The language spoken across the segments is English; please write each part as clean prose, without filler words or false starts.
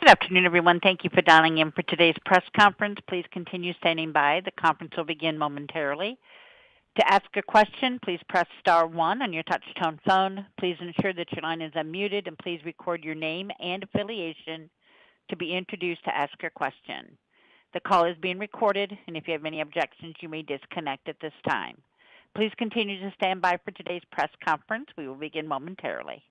Good afternoon, everyone. Thank you for dialing in for today's press conference. Please continue standing by. The conference will begin momentarily. To ask a question, please press star 1 on your touch-tone phone. Please ensure that your line is unmuted, and please record your name and affiliation to be introduced to ask your question. The call is being recorded, and if you have any objections, you may disconnect at this time. Please continue to stand by for today's press conference. We will begin momentarily.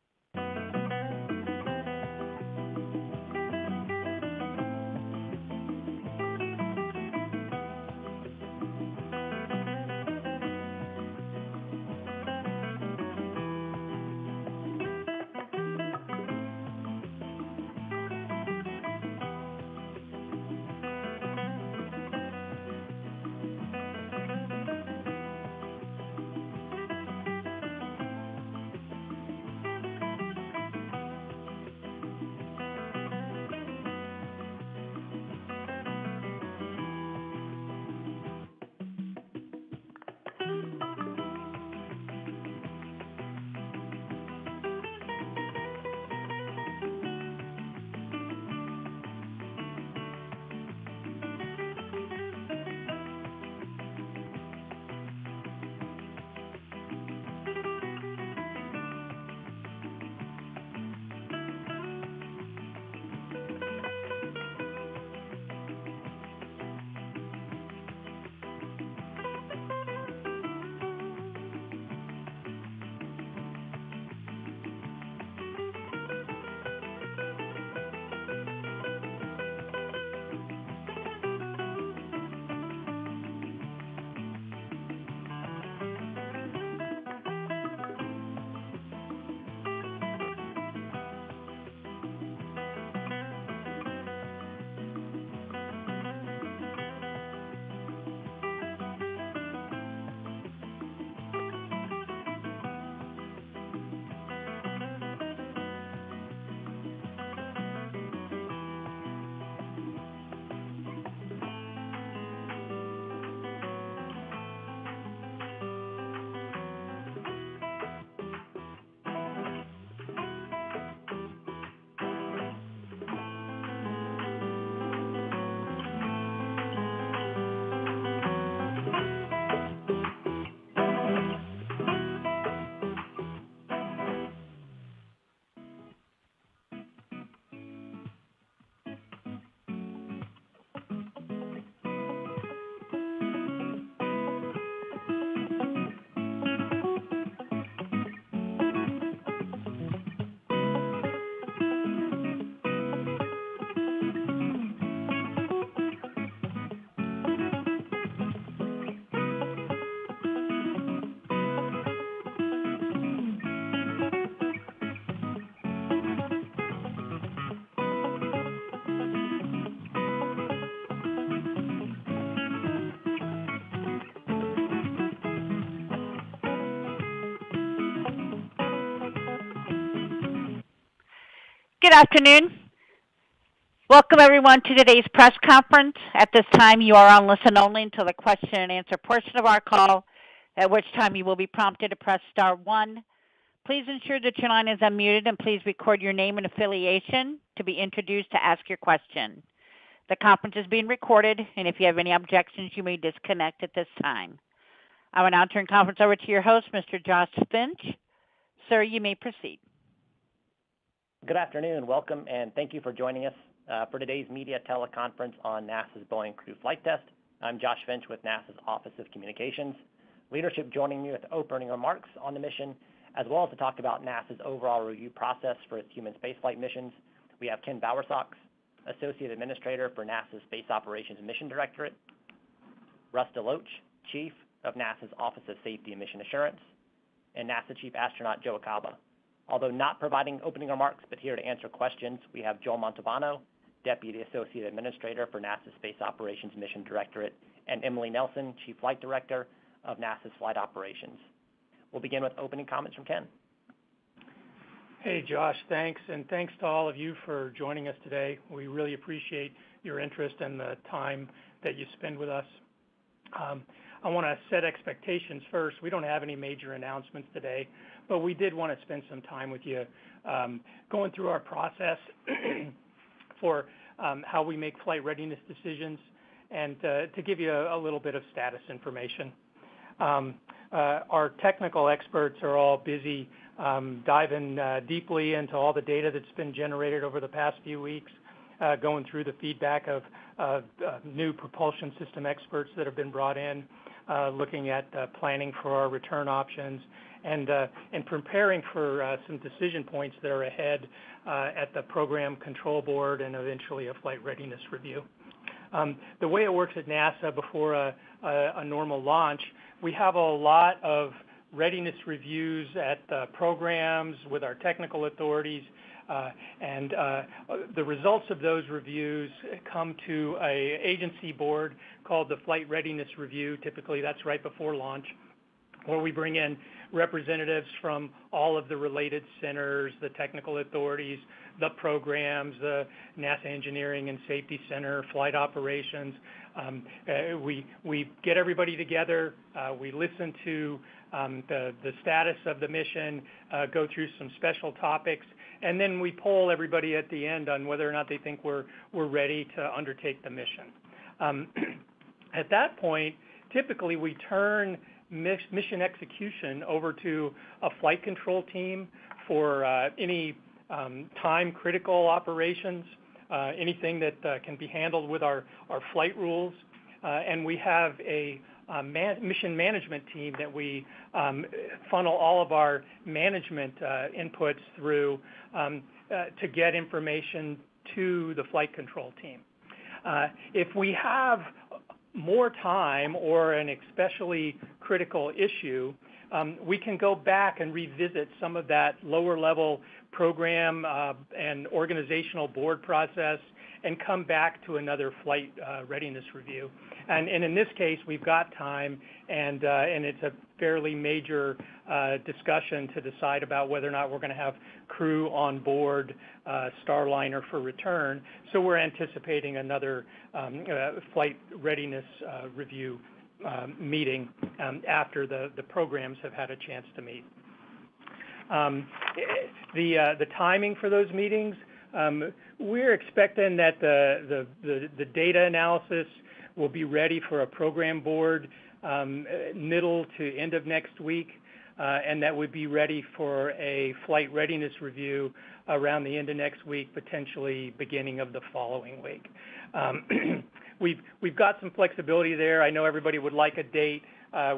Good afternoon. Welcome, everyone, to today's press conference. At this time, you are on listen only until the question and answer portion of our call, at which time you will be prompted to press star 1. Please ensure that your line is unmuted, and please record your name and affiliation to be introduced to ask your question. The conference is being recorded, and if you have any objections, you may disconnect at this time. I will now turn the conference over to your host, Mr. Josh Finch. Sir, you may proceed. Good afternoon. Welcome, and thank you for joining us for today's media teleconference on NASA's Boeing crew flight test. I'm Josh Finch with NASA's Office of Communications. Leadership joining me with opening remarks on the mission, as well as to talk about NASA's overall review process for its human spaceflight missions. We have Ken Bowersox, Associate Administrator for NASA's Space Operations Mission Directorate, Russ, DeLoach, Chief of NASA's Office of Safety and Mission Assurance, and NASA Chief Astronaut Joe Acaba. Although not providing opening remarks, but here to answer questions, we have Joe Montalbano, Deputy Associate Administrator for NASA's Space Operations Mission Directorate, and Emily Nelson, Chief Flight Director of NASA's Flight Operations. We'll begin with opening comments from Ken. Hey, Josh, thanks, and thanks to all of you for joining us today. We really appreciate your interest and the time that you spend with us. I want to set expectations first. We don't have any major announcements today, but we did want to spend some time with you going through our process for how we make flight readiness decisions, and to give you a little bit of status information. Our technical experts are all busy diving deeply into all the data that's been generated over the past few weeks, going through the feedback of new propulsion system experts that have been brought in, looking at planning for our return options, and preparing for some decision points that are ahead at the program control board and eventually a flight readiness review. The way it works at NASA before a normal launch, we have a lot of readiness reviews at programs with our technical authorities, and the results of those reviews come to an agency board called the Flight Readiness Review. Typically, that's right before launch, where we bring in representatives from all of the related centers, the technical authorities, the programs, the NASA Engineering and Safety Center, Flight Operations. We get everybody together. We listen to the status of the mission, go through some special topics, and then we poll everybody at the end on whether or not they think we're ready to undertake the mission. At that point, typically we turn mission execution over to a flight control team for any time-critical operations, anything that can be handled with our flight rules. And we have a mission management team that we funnel all of our management inputs through to get information to the flight control team. If we have more time or an especially critical issue, we can go back and revisit some of that lower level program and organizational board process and come back to another flight readiness review. And in this case, we've got time, and it's a fairly major discussion to decide about whether or not we're going to have crew on board Starliner for return. So we're anticipating another flight readiness review meeting after the programs have had a chance to meet. The timing for those meetings, we're expecting that the data analysis will be ready for a program board middle to end of next week, and that would be ready for a flight readiness review around the end of next week, potentially beginning of the following week. We've got some flexibility there. I know everybody would like a date.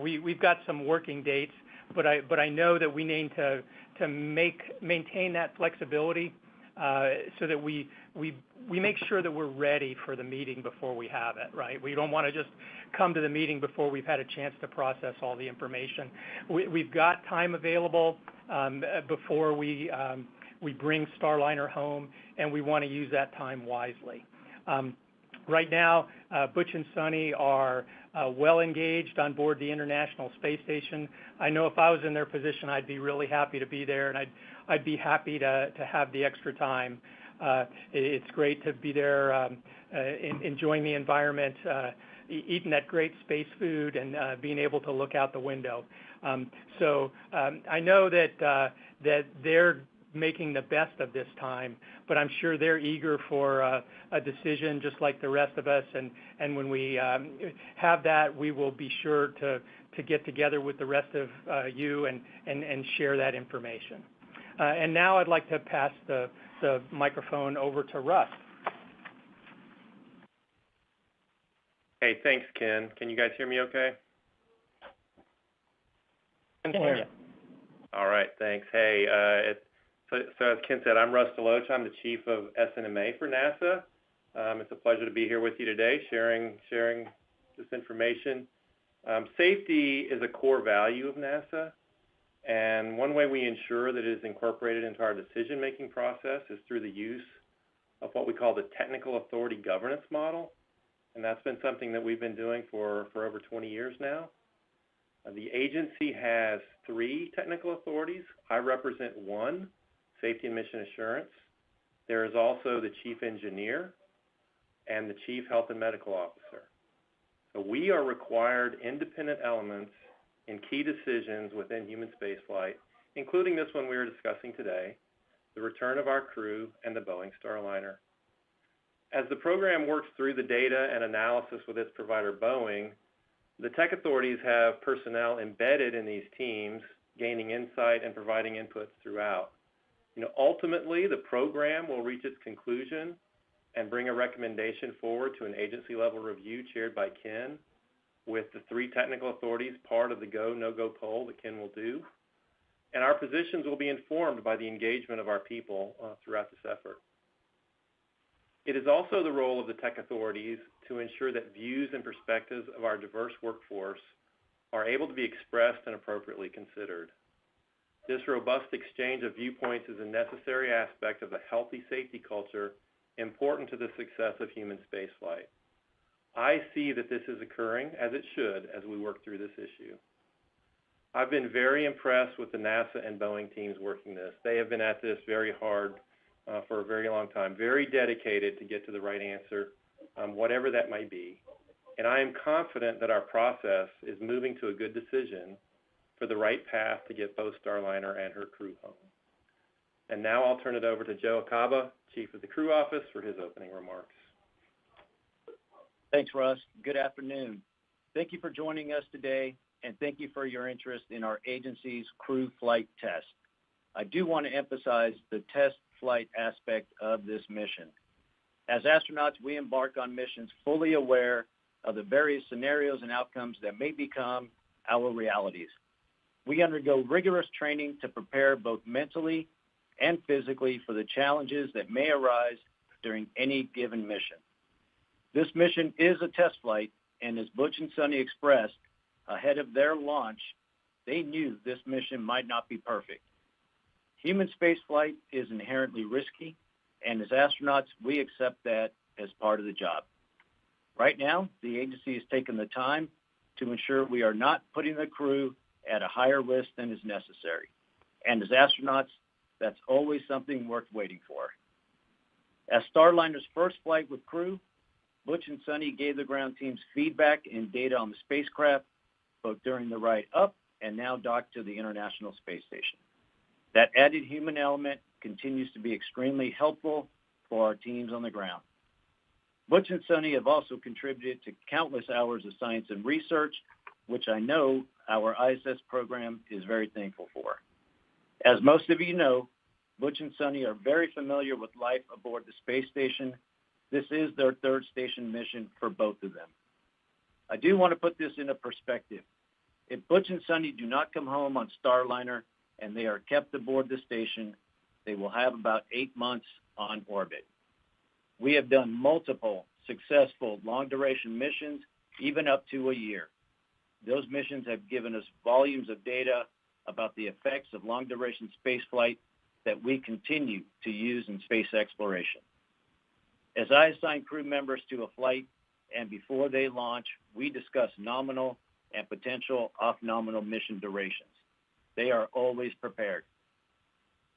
We've got some working dates, but I know that we need to maintain that flexibility so that we make sure that we're ready for the meeting before we have it, right? We don't want to just come to the meeting before we've had a chance to process all the information. We've got time available before we bring Starliner home, and we want to use that time wisely. Right now, Butch and Sonny are well engaged on board the International Space Station. I know if I was in their position, I'd be really happy to be there, and I'd be happy to have the extra time. It's great to be there, enjoying the environment, eating that great space food, and being able to look out the window. So I know that they're making the best of this time, but I'm sure they're eager for a decision just like the rest of us, and when we have that, we will be sure to get together with the rest of you and share that information. And now I'd like to pass the microphone over to Russ. Hey, thanks, Ken. Can you guys hear me okay? I can hear you. All right, thanks. Hey, so as Ken said, I'm Russ DeLoach. I'm the Chief of SNMA for NASA. It's a pleasure to be here with you today, sharing this information. Safety is a core value of NASA, and one way we ensure that it is incorporated into our decision-making process is through the use of what we call the Technical Authority Governance Model, and that's been something that we've been doing for over 20 years now. The agency has 3 technical authorities. I represent one, Safety and Mission Assurance. There is also the Chief Engineer and the Chief Health and Medical Officer. So we are required independent elements in key decisions within human spaceflight, including this one we are discussing today, the return of our crew and the Boeing Starliner. As the program works through the data and analysis with its provider, Boeing, the tech authorities have personnel embedded in these teams, gaining insight and providing inputs throughout. Ultimately, the program will reach its conclusion and bring a recommendation forward to an agency-level review chaired by Ken, with the 3 technical authorities part of the go, no-go poll that Ken will do. And our positions will be informed by the engagement of our people throughout this effort. It is also the role of the tech authorities to ensure that views and perspectives of our diverse workforce are able to be expressed and appropriately considered. This robust exchange of viewpoints is a necessary aspect of a healthy safety culture important to the success of human spaceflight. I see that this is occurring, as it should, as we work through this issue. I've been very impressed with the NASA and Boeing teams working this. They have been at this very hard for a very long time, very dedicated to get to the right answer, whatever that might be. And I am confident that our process is moving to a good decision for the right path to get both Starliner and her crew home. And now I'll turn it over to Joe Acaba, Chief of the Crew Office, for his opening remarks. Thanks, Russ. Good afternoon. Thank you for joining us today, and thank you for your interest in our agency's crew flight test. I do want to emphasize the test flight aspect of this mission. As astronauts, we embark on missions fully aware of the various scenarios and outcomes that may become our realities. We undergo rigorous training to prepare both mentally and physically for the challenges that may arise during any given mission. This mission is a test flight, and as Butch and Sunny expressed ahead of their launch, they knew this mission might not be perfect. Human spaceflight is inherently risky, and as astronauts, we accept that as part of the job. Right now, the agency has taken the time to ensure we are not putting the crew at a higher risk than is necessary. And as astronauts, that's always something worth waiting for. As Starliner's first flight with crew, Butch and Sunny gave the ground teams feedback and data on the spacecraft, both during the ride up and now docked to the International Space Station. That added human element continues to be extremely helpful for our teams on the ground. Butch and Sunny have also contributed to countless hours of science and research, which I know our ISS program is very thankful for. As most of you know, Butch and Sunny are very familiar with life aboard the space station. This is their third station mission for both of them. I do want to put this into perspective. If Butch and Sunny do not come home on Starliner and they are kept aboard the station, they will have about 8 months on orbit. We have done multiple successful long-duration missions, even up to a year. Those missions have given us volumes of data about the effects of long-duration spaceflight that we continue to use in space exploration. As I assign crew members to a flight and before they launch, we discuss nominal and potential off-nominal mission durations. They are always prepared.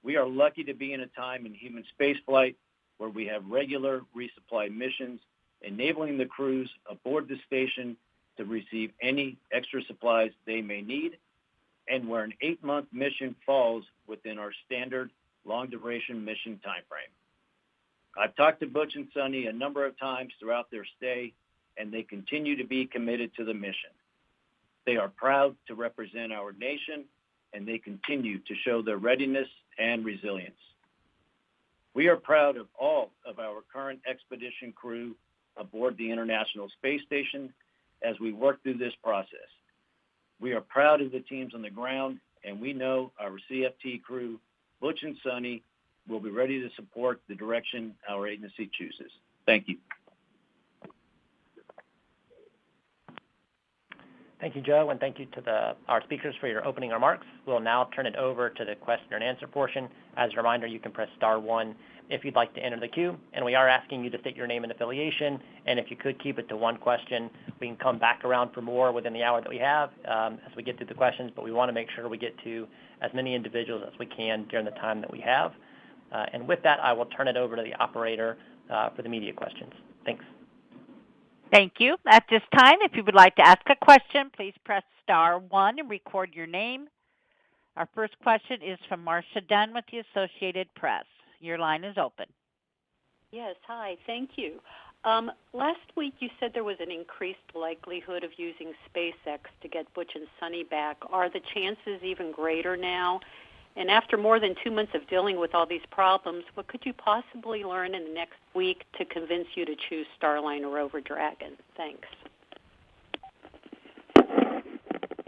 We are lucky to be in a time in human spaceflight where we have regular resupply missions, enabling the crews aboard the station to receive any extra supplies they may need, and where an 8-month mission falls within our standard long-duration mission timeframe. I've talked to Butch and Sunny a number of times throughout their stay, and they continue to be committed to the mission. They are proud to represent our nation, and they continue to show their readiness and resilience. We are proud of all of our current expedition crew aboard the International Space Station as we work through this process. We are proud of the teams on the ground, and we know our CFT crew, Butch and Sunny, will be ready to support the direction our agency chooses. Thank you. Thank you, Joe, and thank you to our speakers for your opening remarks. We'll now turn it over to the question and answer portion. As a reminder, you can press *1 if you'd like to enter the queue, and we are asking you to state your name and affiliation, and if you could keep it to one question. We can come back around for more within the hour that we have as we get through the questions, but we want to make sure we get to as many individuals as we can during the time that we have. And with that, I will turn it over to the operator for the media questions. Thanks. Thank you. At this time, if you would like to ask a question, please press *1 and record your name. Our first question is from Marcia Dunn with the Associated Press. Your line is open. Yes, hi, thank you. Last week you said there was an increased likelihood of using SpaceX to get Butch and Sunny back. Are the chances even greater now? And after more than 2 months of dealing with all these problems, what could you possibly learn in the next week to convince you to choose Starliner over Dragon? Thanks.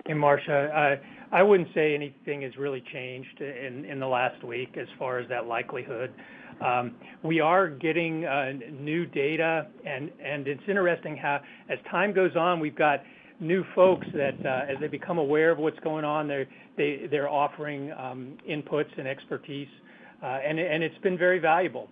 Hey, Marcia, I wouldn't say anything has really changed in the last week as far as that likelihood. We are getting new data, and it's interesting how, as time goes on, we've got new folks that, as they become aware of what's going on, they're offering inputs and expertise, and it's been very valuable.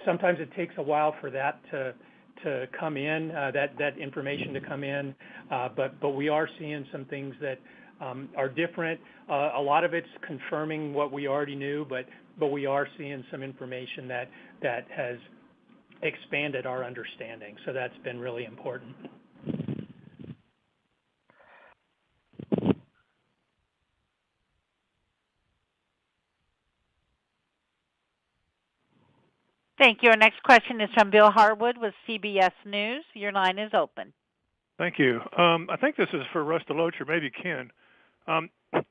Sometimes it takes a while for that to come in, that information to come in, but we are seeing some things that are different. A lot of it's confirming what we already knew, but we are seeing some information that has expanded our understanding. So that's been really important. Thank you. Our next question is from Bill Harwood with CBS News. Your line is open. Thank you. I think this is for Russ DeLoach or maybe Ken.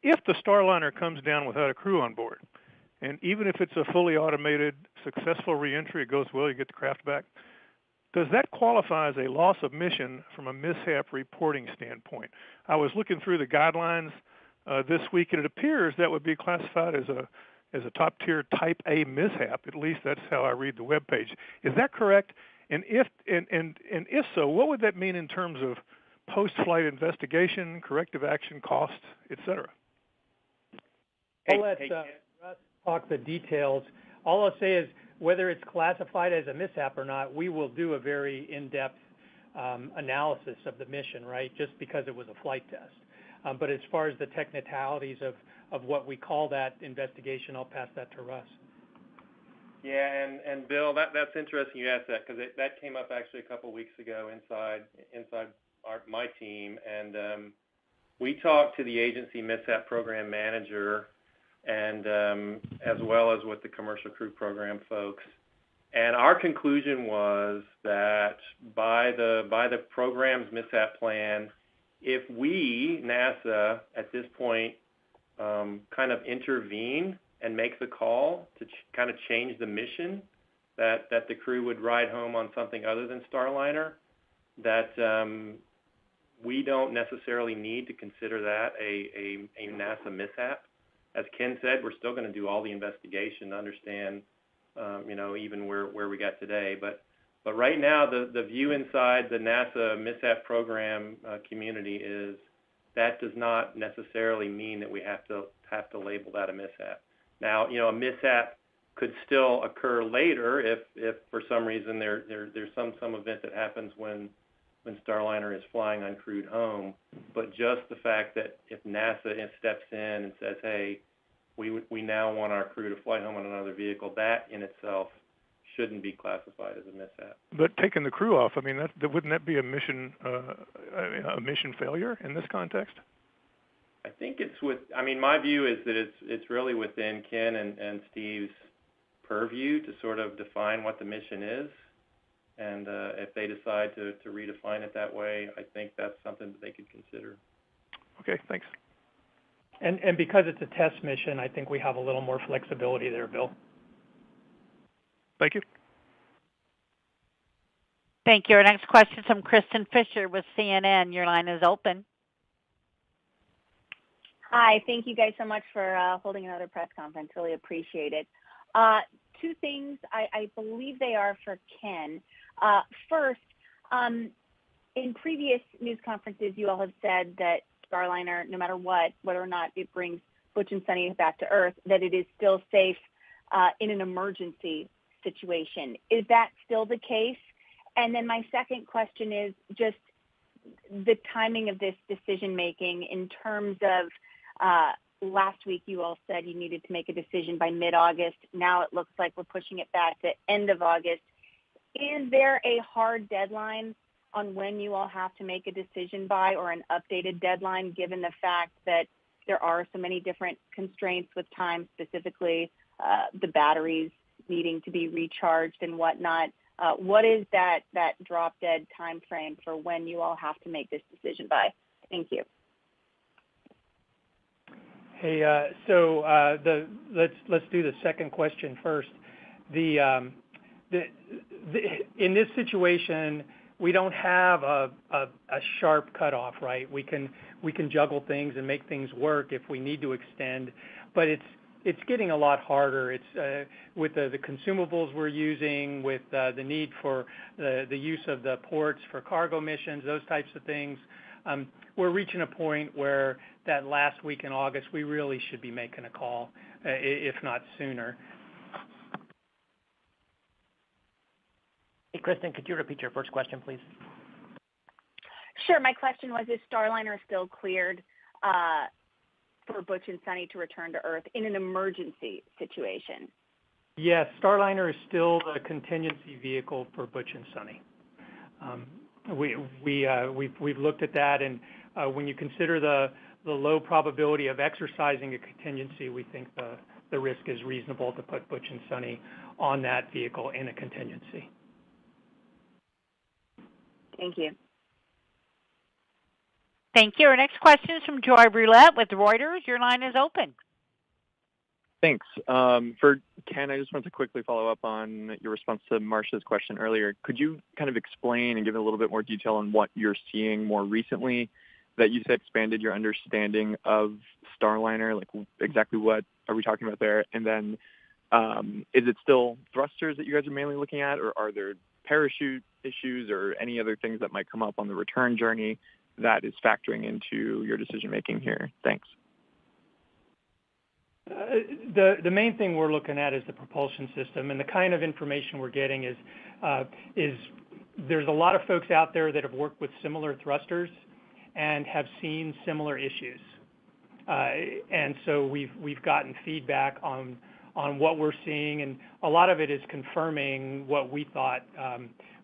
If the Starliner comes down without a crew on board, and even if it's a fully automated, successful reentry, it goes well, you get the craft back, does that qualify as a loss of mission from a mishap reporting standpoint? I was looking through the guidelines this week, and it appears that would be classified as a top-tier Type A mishap. At least that's how I read the webpage. Is that correct? And if so, what would that mean in terms of post-flight investigation, corrective action, costs, et cetera? I'll let Russ talk the details. All I'll say is whether it's classified as a mishap or not, we will do a very in-depth analysis of the mission, right, just because it was a flight test. But as far as the technicalities of what we call that investigation, I'll pass that to Russ. Yeah, and Bill, that's interesting you asked that, because that came up actually a couple weeks ago inside my team, and we talked to the agency mishap program manager, and as well as with the commercial crew program folks, and our conclusion was that by the program's mishap plan, if we, NASA, at this point, kind of intervene and make the call to kind of change the mission, that the crew would ride home on something other than Starliner, that we don't necessarily need to consider that a NASA mishap. As Ken said, we're still going to do all the investigation to understand, even where we got today. But right now, the view inside the NASA mishap program community is that does not necessarily mean that we have to label that a mishap. Now, a mishap could still occur later if for some reason there's some event that happens when Starliner is flying uncrewed home. But just the fact that if NASA steps in and says, hey, we now want our crew to fly home on another vehicle, that in itself shouldn't be classified as a mishap. But taking the crew off, wouldn't that be a mission failure in this context? I think my view is that it's really within Ken and Steve's purview to sort of define what the mission is, and if they decide to redefine it that way, I think that's something that they could consider. Okay, thanks. And because it's a test mission, I think we have a little more flexibility there, Bill. Thank you. Thank you. Our next question is from Kristen Fisher with CNN. Your line is open. Hi, thank you guys so much for holding another press conference. Really appreciate it. Two things, I believe they are for Ken. First, in previous news conferences, you all have said that Starliner, no matter what, whether or not it brings Butch and Sunny back to Earth, that it is still safe in an emergency situation. Is that still the case? And then my second question is just the timing of this decision making in terms of last week you all said you needed to make a decision by mid-August. Now it looks like we're pushing it back to end of August. Is there a hard deadline on when you all have to make a decision by, or an updated deadline, given the fact that there are so many different constraints with time, specifically the batteries needing to be recharged and whatnot. What is that drop dead time frame for when you all have to make this decision by? Thank you. Hey, let's do the second question first. In this situation, we don't have a sharp cutoff, right? We can juggle things and make things work if we need to extend, but it's getting a lot harder. It's with the consumables we're using, with the need for the use of the ports for cargo missions, those types of things. We're reaching a point where that last week in August, we really should be making a call, if not sooner. Hey, Kristen, could you repeat your first question, please? Sure. My question was, is Starliner still cleared for Butch and Sunny to return to Earth in an emergency situation? Yes, Starliner is still the contingency vehicle for Butch and Sunny. We've looked at that, and when you consider the low probability of exercising a contingency, we think the risk is reasonable to put Butch and Sunny on that vehicle in a contingency. Thank you. Thank you. Our next question is from Joy Roulette with Reuters. Your line is open. Thanks. For Ken, I just wanted to quickly follow up on your response to Marcia's question earlier. Could you kind of explain and give a little bit more detail on what you're seeing more recently that you said expanded your understanding of Starliner? Like, exactly what are we talking about there? And then is it still thrusters that you guys are mainly looking at, or are there parachute issues or any other things that might come up on the return journey that is factoring into your decision-making here? Thanks. The main thing we're looking at is the propulsion system, and the kind of information we're getting is there's a lot of folks out there that have worked with similar thrusters and have seen similar issues, and so we've gotten feedback on what we're seeing, and a lot of it is confirming what we thought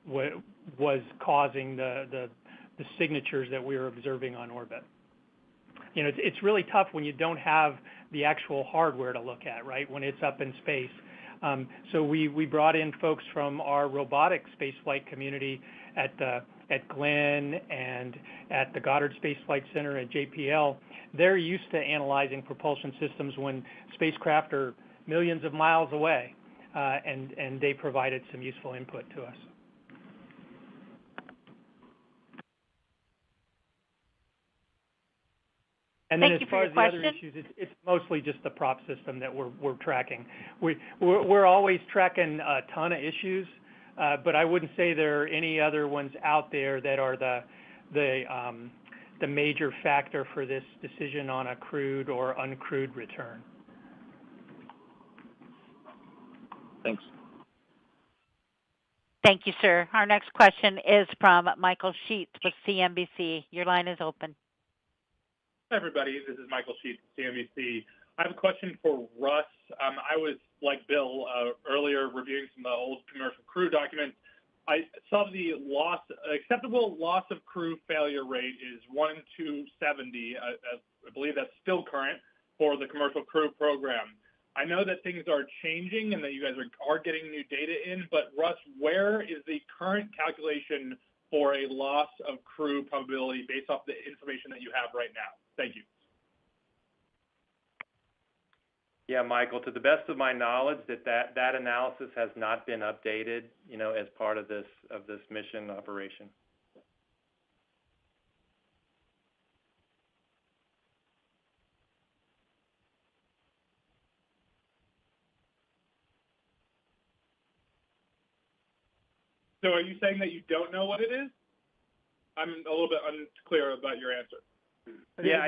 was causing the signatures that we were observing on orbit. You know, it's really tough when you don't have the actual hardware to look at, right, when it's up in space. So we brought in folks from our robotic spaceflight community at Glenn and at the Goddard Space Flight Center at JPL. They're used to analyzing propulsion systems when spacecraft are millions of miles away, and they provided some useful input to us. And then as far as the other issues, it's mostly just the prop system that we're tracking. We're always tracking a ton of issues, but I wouldn't say there are any other ones out there that are the major factor for this decision on a crewed or uncrewed return. Thanks. Thank you, sir. Our next question is from Michael Sheets with CNBC. Your line is open. Hi, everybody. This is Michael Sheets with CNBC. I have a question for Russ. I was, like Bill, earlier reviewing some of the old commercial crew documents. I saw the acceptable loss of crew failure rate is 1 in 270. I believe that's still current for the commercial crew program. I know that things are changing and that you guys are getting new data in, but Russ, where is the current calculation for a loss of crew probability based off the information that you have right now? Thank you. Yeah, Michael, to the best of my knowledge, that analysis has not been updated, as part of this mission operation. So are you saying that you don't know what it is? I'm a little bit unclear about your answer. Yeah,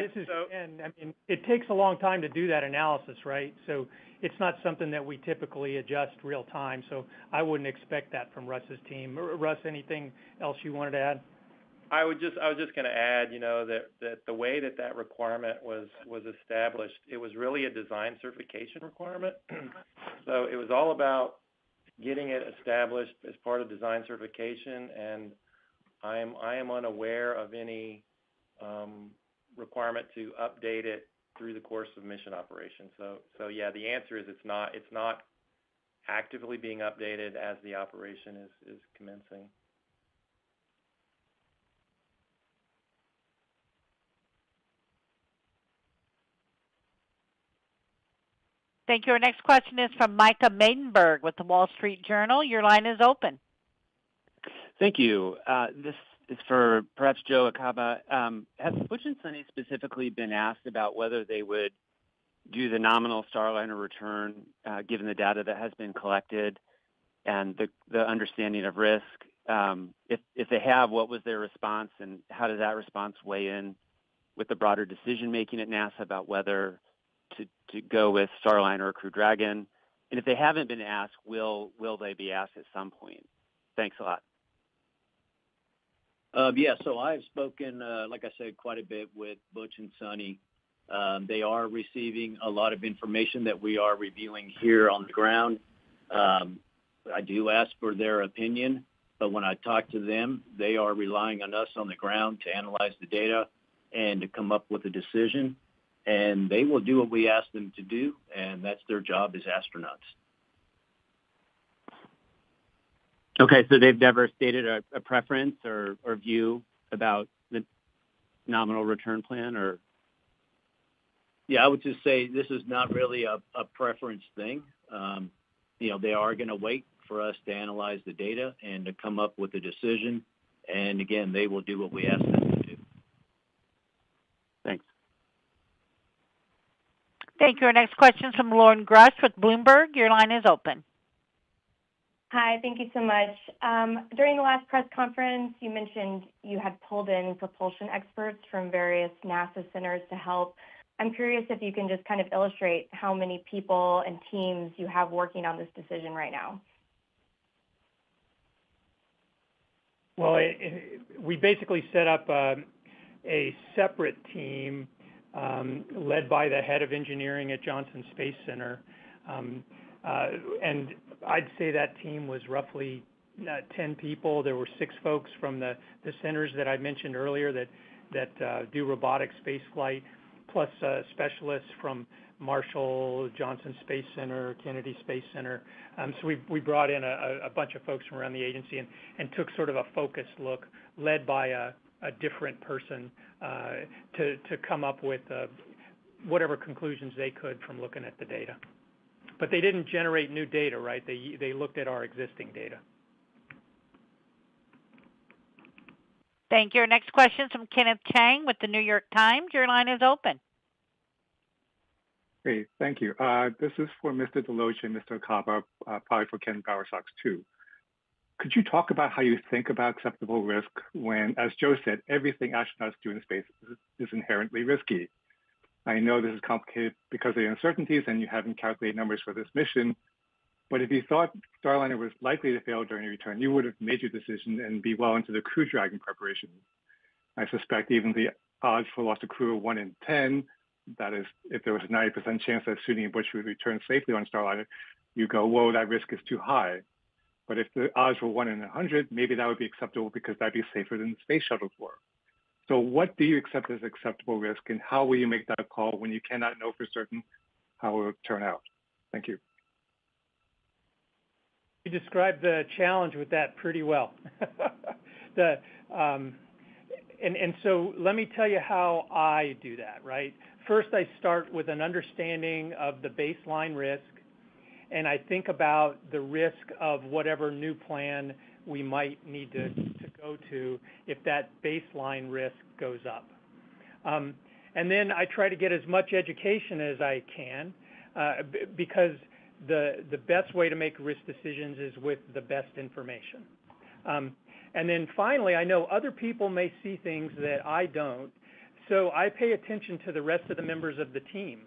and I mean, it takes a long time to do that analysis, right? So it's not something that we typically adjust real time. So I wouldn't expect that from Russ's team. Russ, anything else you wanted to add? I was just going to add, that the way that requirement was established, it was really a design certification requirement. So it was all about getting it established as part of design certification, and I am unaware of any requirement to update it through the course of mission operations. So yeah, the answer is it's not actively being updated as the operation is commencing. Thank you. Our next question is from Micah Maidenberg with the Wall Street Journal. Your line is open. Thank you. This is for perhaps Joe Acaba. Has Butch and Sonny specifically been asked about whether they would do the nominal Starliner return, given the data that has been collected and the understanding of risk? If they have, what was their response, and how does that response weigh in with the broader decision-making at NASA about whether to go with Starliner or Crew Dragon? And if they haven't been asked, will they be asked at some point? Thanks a lot. Yeah, so I've spoken, like I said, quite a bit with Butch and Sonny. They are receiving a lot of information that we are reviewing here on the ground. I do ask for their opinion, but when I talk to them, they are relying on us on the ground to analyze the data and to come up with a decision. And they will do what we ask them to do, and that's their job as astronauts. Okay, so they've never stated a preference or view about the nominal return plan, or? Yeah, I would just say this is not really a preference thing. They are going to wait for us to analyze the data and to come up with a decision. And again, they will do what we ask them to do. Thanks. Thank you. Our next question is from Lauren Grush with Bloomberg. Your line is open. Hi, thank you so much. During the last press conference, you mentioned you had pulled in propulsion experts from various NASA centers to help. I'm curious if you can just kind of illustrate how many people and teams you have working on this decision right now. Well, we basically set up a separate team led by the head of engineering at Johnson Space Center. And I'd say that team was roughly 10 people. There were 6 folks from the centers that I mentioned earlier that do robotic space flight, plus specialists from Marshall, Johnson Space Center, Kennedy Space Center. So we brought in a bunch of folks from around the agency and took sort of a focused look led by a different person to come up with whatever conclusions they could from looking at the data. But they didn't generate new data, right? They looked at our existing data. Thank you. Our next question is from Kenneth Chang with the New York Times. Your line is open. Great, thank you. This is for Mr. DeLoach and Mr. Acaba, probably for Ken Bowersox too. Could you talk about how you think about acceptable risk when, as Joe said, everything astronauts do in space is inherently risky? I know this is complicated because of the uncertainties and you haven't calculated numbers for this mission, but if you thought Starliner was likely to fail during the return, you would have made your decision and be well into the Crew Dragon preparation. I suspect even the odds for loss of crew are 1 in 10. That is, if there was a 90% chance that Sonny and Butch would return safely on Starliner, you go, whoa, that risk is too high. But if the odds were 1 in 100, maybe that would be acceptable because that'd be safer than the space shuttles were. So what do you accept as acceptable risk, and how will you make that call when you cannot know for certain how it will turn out? Thank you. You described the challenge with that pretty well. And so let me tell you how I do that, right? First, I start with an understanding of the baseline risk, and I think about the risk of whatever new plan we might need to go to if that baseline risk goes up. And then I try to get as much education as I can because the best way to make risk decisions is with the best information. And then finally, I know other people may see things that I don't, so I pay attention to the rest of the members of the team.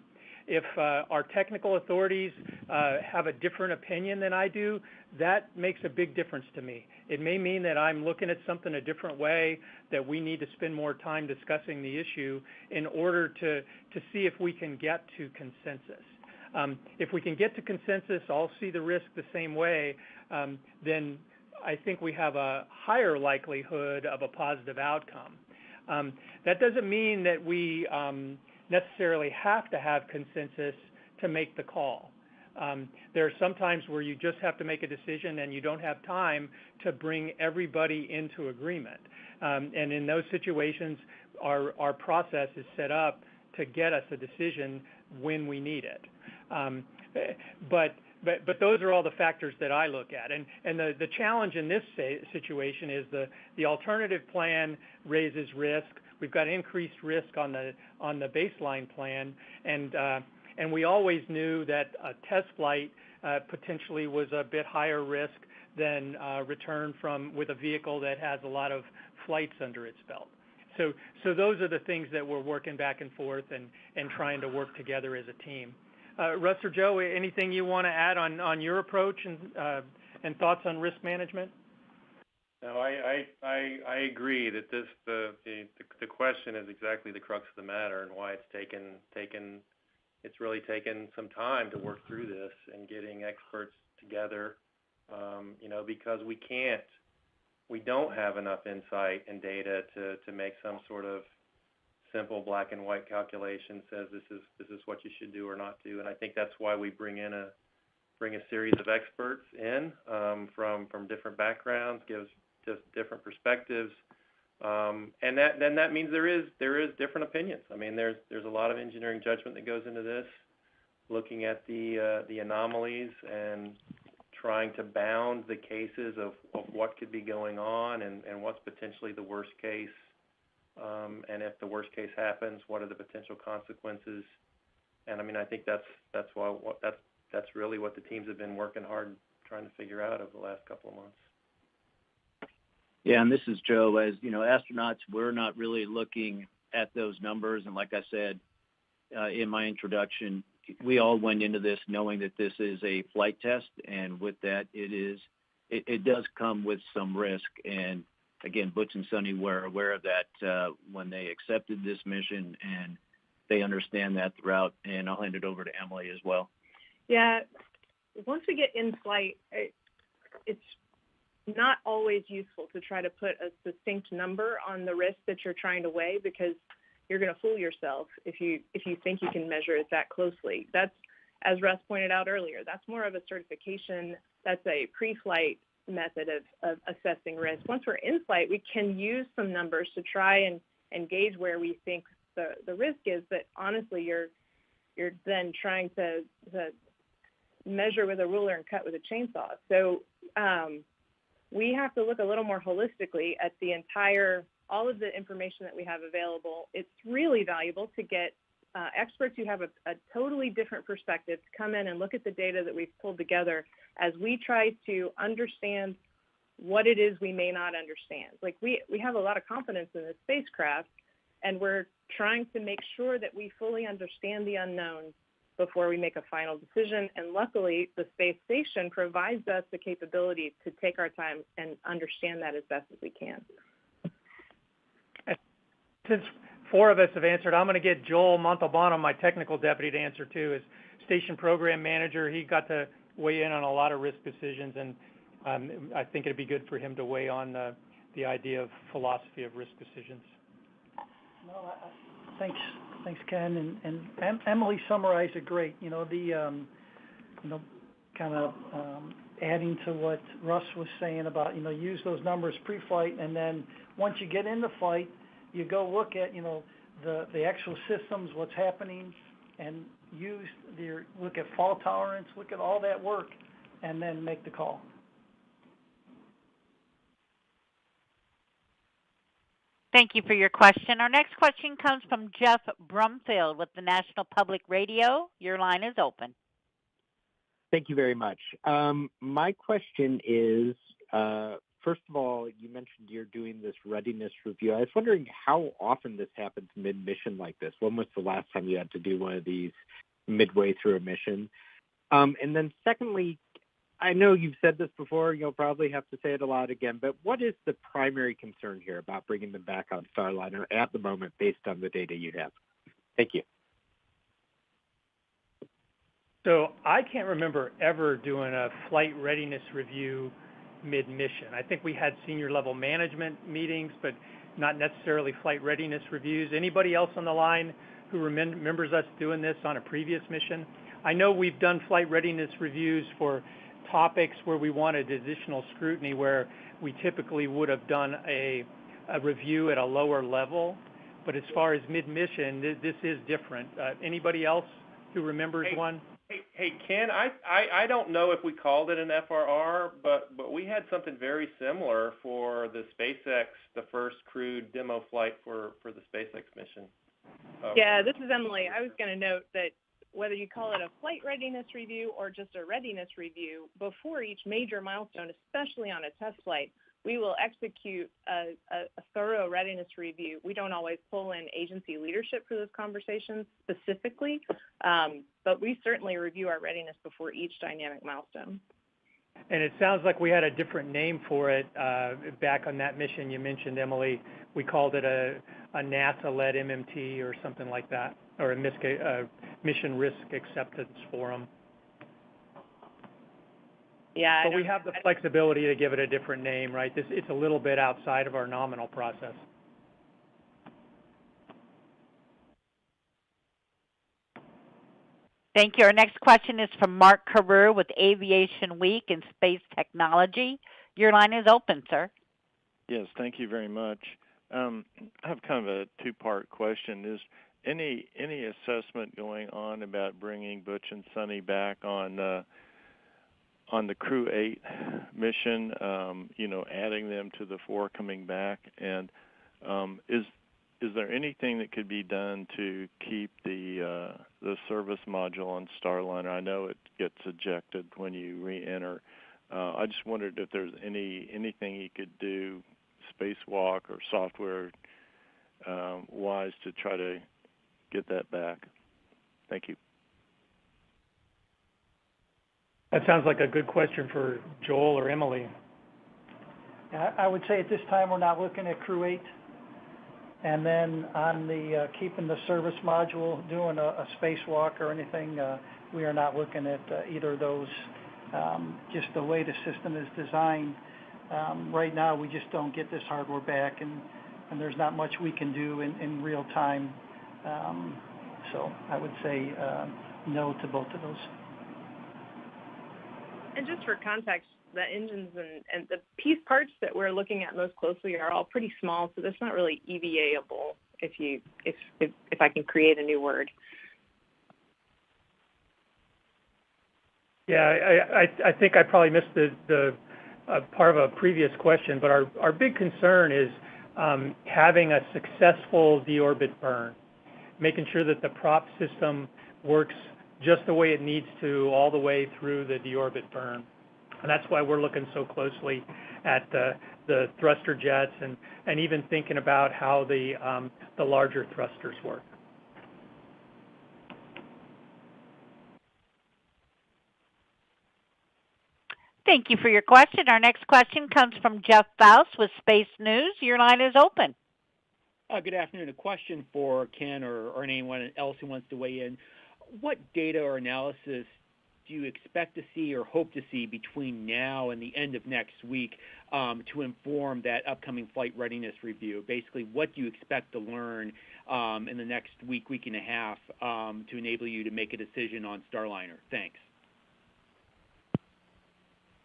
If our technical authorities have a different opinion than I do, that makes a big difference to me. It may mean that I'm looking at something a different way, that we need to spend more time discussing the issue in order to see if we can get to consensus. If we can get to consensus, all see the risk the same way, then I think we have a higher likelihood of a positive outcome. That doesn't mean that we necessarily have to have consensus to make the call. There are some times where you just have to make a decision and you don't have time to bring everybody into agreement. And in those situations, our process is set up to get us a decision when we need it. But those are all the factors that I look at. And the challenge in this situation is the alternative plan raises risk. We've got increased risk on the baseline plan, and we always knew that a test flight potentially was a bit higher risk than return with a vehicle that has a lot of flights under its belt. So those are the things that we're working back and forth and trying to work together as a team. Russ or Joe, anything you want to add on your approach and thoughts on risk management? No, I agree that the question is exactly the crux of the matter, and why it's really taken some time to work through this and getting experts together, because we don't have enough insight and data to make some sort of simple black and white calculation says this is what you should do or not do. And I think that's why we bring a series of experts in from different backgrounds, gives just different perspectives, and that means there is different opinions. I mean, there's a lot of engineering judgment that goes into this, looking at the anomalies and trying to bound the cases of what could be going on and what's potentially the worst case. And if the worst case happens, what are the potential consequences? And I mean, I think that's really what the teams have been working hard trying to figure out over the last couple of months. Yeah, and this is Joe. As you know, astronauts, we're not really looking at those numbers. And like I said in my introduction, we all went into this knowing that this is a flight test, and with that, it does come with some risk. And again, Butch and Sonny were aware of that when they accepted this mission, and they understand that throughout. And I'll hand it over to Emily as well. Yeah, once we get in flight, it's not always useful to try to put a succinct number on the risk that you're trying to weigh, because you're going to fool yourself if you think you can measure it that closely. That's, as Russ pointed out earlier, that's more of a certification. That's a pre-flight method of assessing risk. Once we're in flight, we can use some numbers to try and gauge where we think the risk is, but honestly, you're then trying to measure with a ruler and cut with a chainsaw. So we have to look a little more holistically at all of the information that we have available. It's really valuable to get experts who have a totally different perspective to come in and look at the data that we've pulled together as we try to understand what it is we may not understand. Like we have a lot of confidence in this spacecraft, and we're trying to make sure that we fully understand the unknowns before we make a final decision. And luckily, the space station provides us the capability to take our time and understand that as best as we can. Since four of us have answered, I'm going to get Joel Montalbano, my technical deputy, to answer too. As station program manager, he got to weigh in on a lot of risk decisions, and I think it'd be good for him to weigh on the idea of philosophy of risk decisions. No, thanks, Ken, and Emily summarized it great. Kind of adding to what Russ was saying about use those numbers pre-flight, and then once you get into flight, you go look at the actual systems, what's happening, and look at fault tolerance, look at all that work, and then make the call. Thank you for your question. Our next question comes from Jeff Brumfield with the National Public Radio. Your line is open. Thank you very much. My question is, first of all, you mentioned you're doing this readiness review. I was wondering how often this happens mid-mission like this. When was the last time you had to do one of these midway through a mission? And then secondly, I know you've said this before, you'll probably have to say it a lot again, but what is the primary concern here about bringing them back on Starliner at the moment based on the data you have? Thank you. So I can't remember ever doing a flight readiness review mid-mission. I think we had senior level management meetings, but not necessarily flight readiness reviews. Anybody else on the line who remembers us doing this on a previous mission? I know we've done flight readiness reviews for topics where we wanted additional scrutiny, where we typically would have done a review at a lower level. But as far as mid-mission, this is different. Anybody else who remembers one? Hey, Ken, I don't know if we called it an FRR, but we had something very similar for the SpaceX, the first crewed demo flight for the SpaceX mission. Yeah, this is Emily. I was going to note that whether you call it a flight readiness review or just a readiness review, before each major milestone, especially on a test flight, we will execute a thorough readiness review. We don't always pull in agency leadership for those conversations specifically, but we certainly review our readiness before each dynamic milestone. And it sounds like we had a different name for it back on that mission you mentioned, Emily. We called it a NASA-led MMT or something like that, or a Mission Risk Acceptance Forum. Yeah, but we have the flexibility to give it a different name, right? It's a little bit outside of our nominal process. Thank you. Our next question is from Mark Carew with Aviation Week and Space Technology. Your line is open, sir. Yes, thank you very much. I have kind of a two-part question. Is any assessment going on about bringing Butch and Sonny back on the Crew 8 mission, adding them to the 4 coming back? And is there anything that could be done to keep the service module on Starliner? I know it gets ejected when you re-enter. I just wondered if there's anything you could do, spacewalk or software wise, to try to get that back. Thank you. That sounds like a good question for Joel or Emily. I would say at this time we're not looking at Crew 8. And then on the keeping the service module, doing a spacewalk or anything, we are not looking at either of those. Just the way the system is designed, right now we just don't get this hardware back, and there's not much we can do in real time. So I would say no to both of those. And just for context, the engines and the piece parts that we're looking at most closely are all pretty small, so that's not really EVA-able, if I can create a new word. Yeah, I think I probably missed the part of a previous question, but our big concern is having a successful deorbit burn, making sure that the prop system works just the way it needs to all the way through the deorbit burn. And that's why we're looking so closely at the thruster jets and even thinking about how the larger thrusters work. Thank you for your question. Our next question comes from Jeff Faust with Space News. Your line is open. Good afternoon. A question for Ken or anyone else who wants to weigh in. What data or analysis do you expect to see or hope to see between now and the end of next week to inform that upcoming flight readiness review? Basically, what do you expect to learn in the next week and a half to enable you to make a decision on Starliner? Thanks.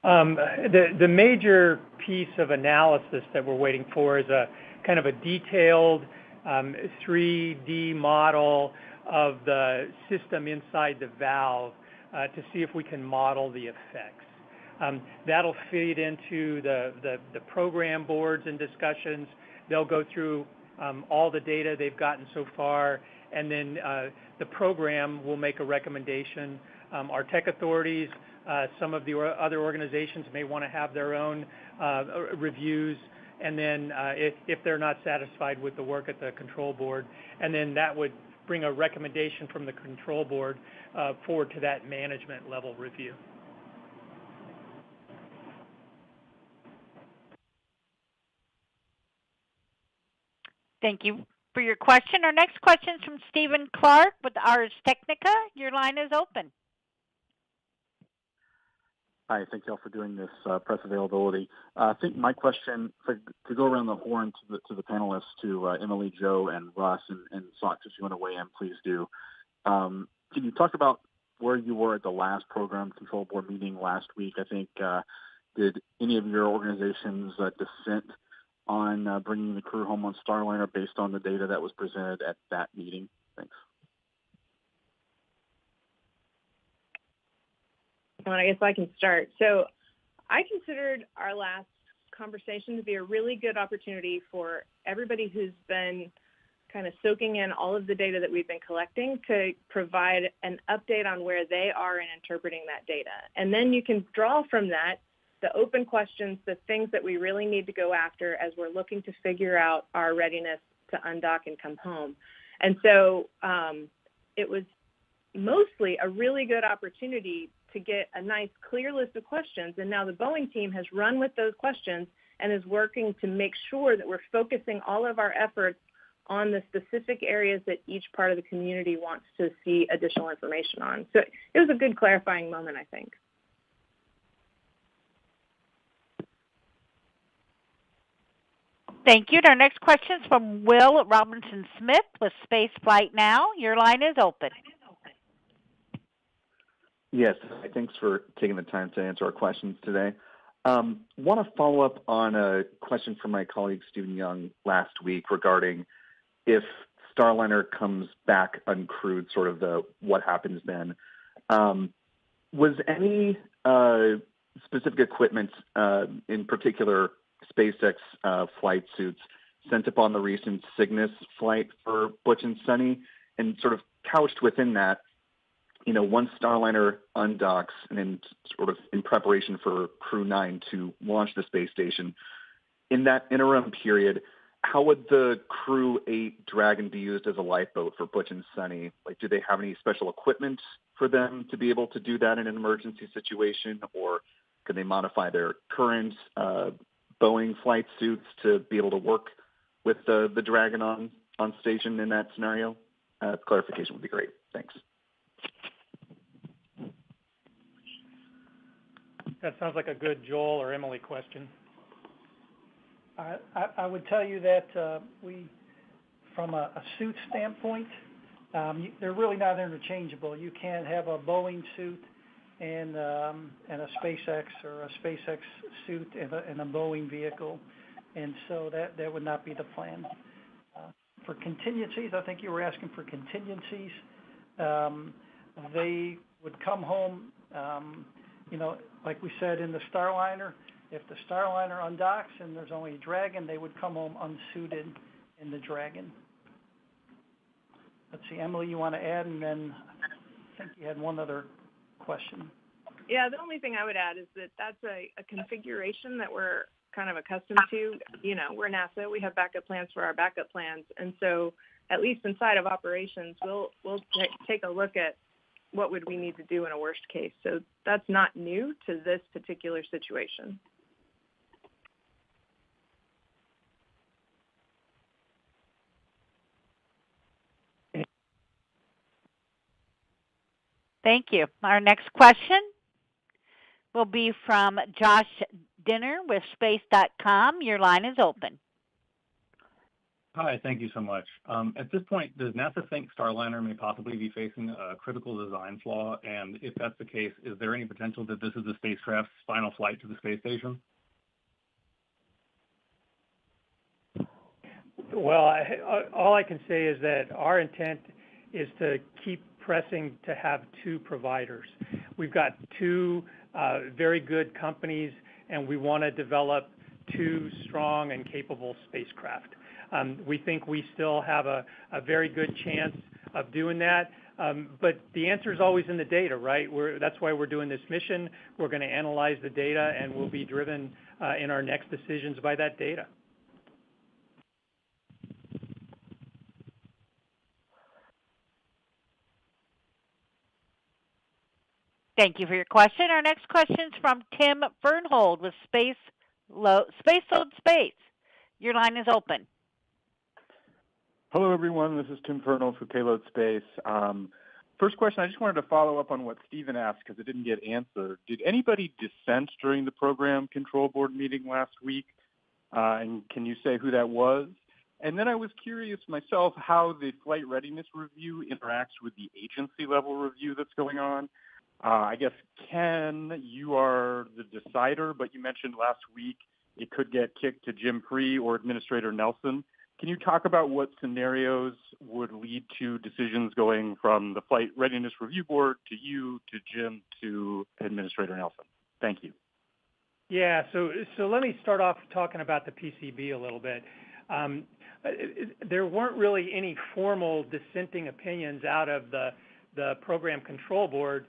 The major piece of analysis that we're waiting for is a kind of a detailed 3D model of the system inside the valve to see if we can model the effects. That'll feed into the program boards and discussions. They'll go through all the data they've gotten so far, and then the program will make a recommendation. Our tech authorities, some of the other organizations may want to have their own reviews, and then if they're not satisfied with the work at the control board, and then that would bring a recommendation from the control board forward to that management level review. Thank you for your question. Our next question is from Stephen Clark with Ars Technica. Your line is open. Hi, thank you all for doing this press availability. I think my question, to go around the horn to the panelists, to Emily, Joe, and Russ, and Sox, if you want to weigh in, please do. Can you talk about where you were at the last program control board meeting last week. I think, did any of your organizations dissent on bringing the crew home on Starliner based on the data that was presented at that meeting? Thanks. Well, I guess I can start. So I considered our last conversation to be a really good opportunity for everybody who's been kind of soaking in all of the data that we've been collecting to provide an update on where they are in interpreting that data. And then you can draw from that the open questions, the things that we really need to go after as we're looking to figure out our readiness to undock and come home. And so it was mostly a really good opportunity to get a nice, clear list of questions. And now the Boeing team has run with those questions and is working to make sure that we're focusing all of our efforts on the specific areas that each part of the community wants to see additional information on. So it was a good clarifying moment, I think. Thank you. And our next question is from Will Robinson Smith with Space Flight Now. Your line is open. Yes, thanks for taking the time to answer our questions today. Want to follow up on a question from my colleague Stephen Young last week regarding if Starliner comes back uncrewed, sort of what happens then. Was any specific equipment, in particular SpaceX flight suits, sent up on the recent Cygnus flight for Butch and Sunny? And sort of couched within that, once Starliner undocks and in sort of in preparation for Crew 9 to launch the space station, in that interim period, how would the Crew 8 Dragon be used as a lifeboat for Butch and Sunny? Like, do they have any special equipment for them to be able to do that in an emergency situation, or could they modify their current Boeing flight suits to be able to work with the Dragon on station in that scenario? Clarification would be great. Thanks. That sounds like a good Joel or Emily question. I would tell you that from a suit standpoint, they're really not interchangeable. You can't have a Boeing suit and a SpaceX or a SpaceX suit and a Boeing vehicle, and so that would not be the plan. For contingencies, I think you were asking for contingencies. They would come home, like we said in the Starliner. If the Starliner undocks and there's only a Dragon, they would come home unsuited in the Dragon. Let's see, Emily, you want to add? And then I think you had one other question. Yeah, the only thing I would add is that that's a configuration that we're kind of accustomed to. We're NASA. We have backup plans for our backup plans. And so at least inside of operations, we'll take a look at what would we need to do in a worst case. So that's not new to this particular situation. Thank you. Our next question will be from Josh Dinner with space.com. Your line is open. Hi, thank you so much. At this point, does NASA think Starliner may possibly be facing a critical design flaw? And if that's the case, is there any potential that this is the spacecraft's final flight to the space station? Well, all I can say is that our intent is to keep pressing to have two providers. We've got two very good companies, and we want to develop two strong and capable spacecraft. We think we still have a very good chance of doing that, but the answer is always in the data, right? That's why we're doing this mission. We're going to analyze the data, and we'll be driven in our next decisions by that data. Thank you for your question. Our next question is from Tim Fernhold with Space Load Space. Your line is open. Hello, everyone. This is Tim Fernhold for Payload Space. First question, I just wanted to follow up on what Stephen asked because it didn't get answered. Did anybody dissent during the program control board meeting last week? And can you say who that was? And then I was curious myself how the flight readiness review interacts with the agency level review that's going on. I guess, Ken, you are the decider, but you mentioned last week it could get kicked to Jim Free or Administrator Nelson. Can you talk about what scenarios would lead to decisions going from the Flight Readiness Review Board to you, to Jim, to Administrator Nelson? Thank you. Yeah, so let me start off talking about the PCB a little bit. There weren't really any formal dissenting opinions out of the Program Control Board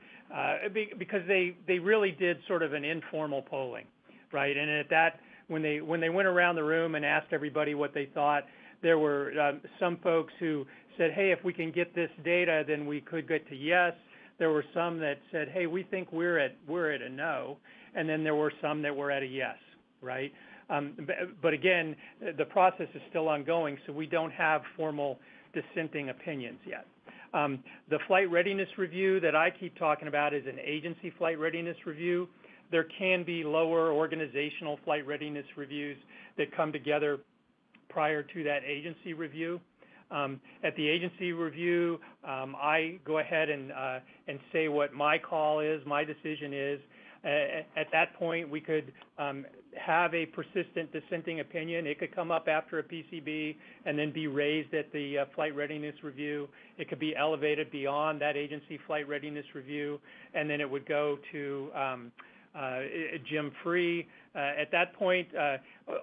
because they really did sort of an informal polling, right? And at that, when they went around the room and asked everybody what they thought, there were some folks who said, hey, if we can get this data, then we could get to yes. There were some that said, hey, we think we're at a no. And then there were some that were at a yes, right? But again, the process is still ongoing, so we don't have formal dissenting opinions yet. The flight readiness review that I keep talking about is an agency flight readiness review. There can be lower organizational flight readiness reviews that come together prior to that agency review. At the agency review, I go ahead and say what my call is, my decision is. At that point, we could have a persistent dissenting opinion. It could come up after a PCB and then be raised at the flight readiness review. It could be elevated beyond that agency flight readiness review, and then it would go to Jim Free. At that point,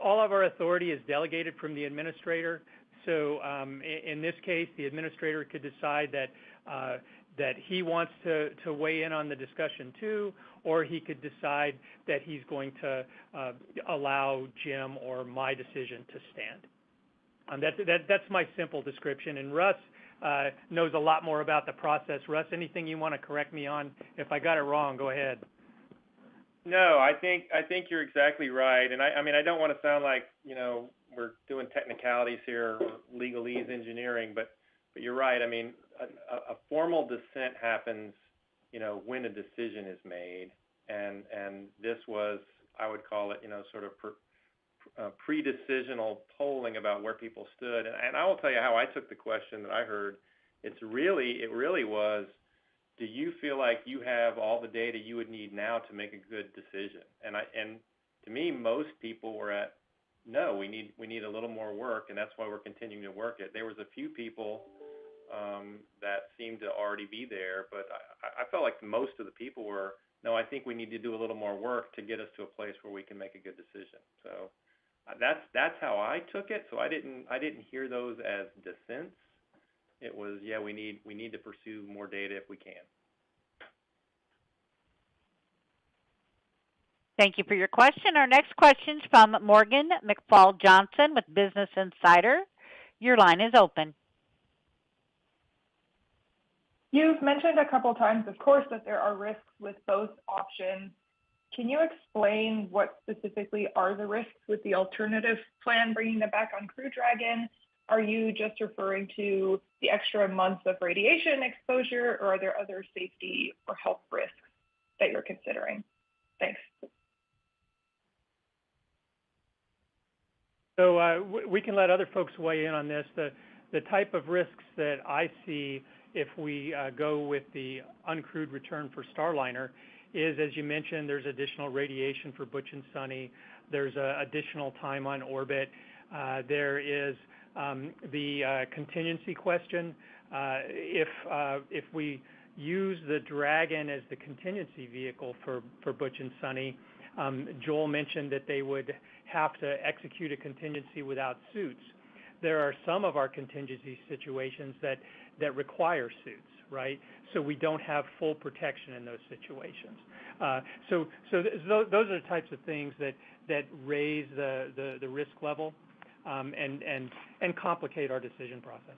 all of our authority is delegated from the administrator. So in this case, the administrator could decide that he wants to weigh in on the discussion too, or he could decide that he's going to allow Jim or my decision to stand. That's my simple description. And Russ knows a lot more about the process. Russ, anything you want to correct me on? If I got it wrong, go ahead. No, I think you're exactly right. And I mean, I don't want to sound like, we're doing technicalities here, or legalese engineering, but you're right. I mean, a formal dissent happens, when a decision is made, and this was, I would call it, sort of pre-decisional polling about where people stood. And I will tell you how I took the question that I heard. It really was, do you feel like you have all the data you would need now to make a good decision? And to me, most people were at, no, we need a little more work, and that's why we're continuing to work it. There was a few people that seemed to already be there, but I felt like most of the people were, no, I think we need to do a little more work to get us to a place where we can make a good decision. So that's how I took it. So I didn't hear those as dissents. It was, yeah, we need to pursue more data if we can. Thank you for your question. Our next question is from Morgan McFall Johnson with Business Insider. Your line is open. You've mentioned a couple times, of course, that there are risks with both options. Can you explain what specifically are the risks with the alternative plan, bringing them back on Crew Dragon? Are you just referring to the extra months of radiation exposure, or are there other safety or health risks that you're considering? Thanks. So we can let other folks weigh in on this. The type of risks that I see if we go with the uncrewed return for Starliner is, as you mentioned, there's additional radiation for Butch and Sunny. There's additional time on orbit. There is the contingency question. If we use the Dragon as the contingency vehicle for Butch and Sunny, Joel mentioned that they would have to execute a contingency without suits. There are some of our contingency situations that require suits, right? So we don't have full protection in those situations. So those are the types of things that raise the risk level and complicate our decision process.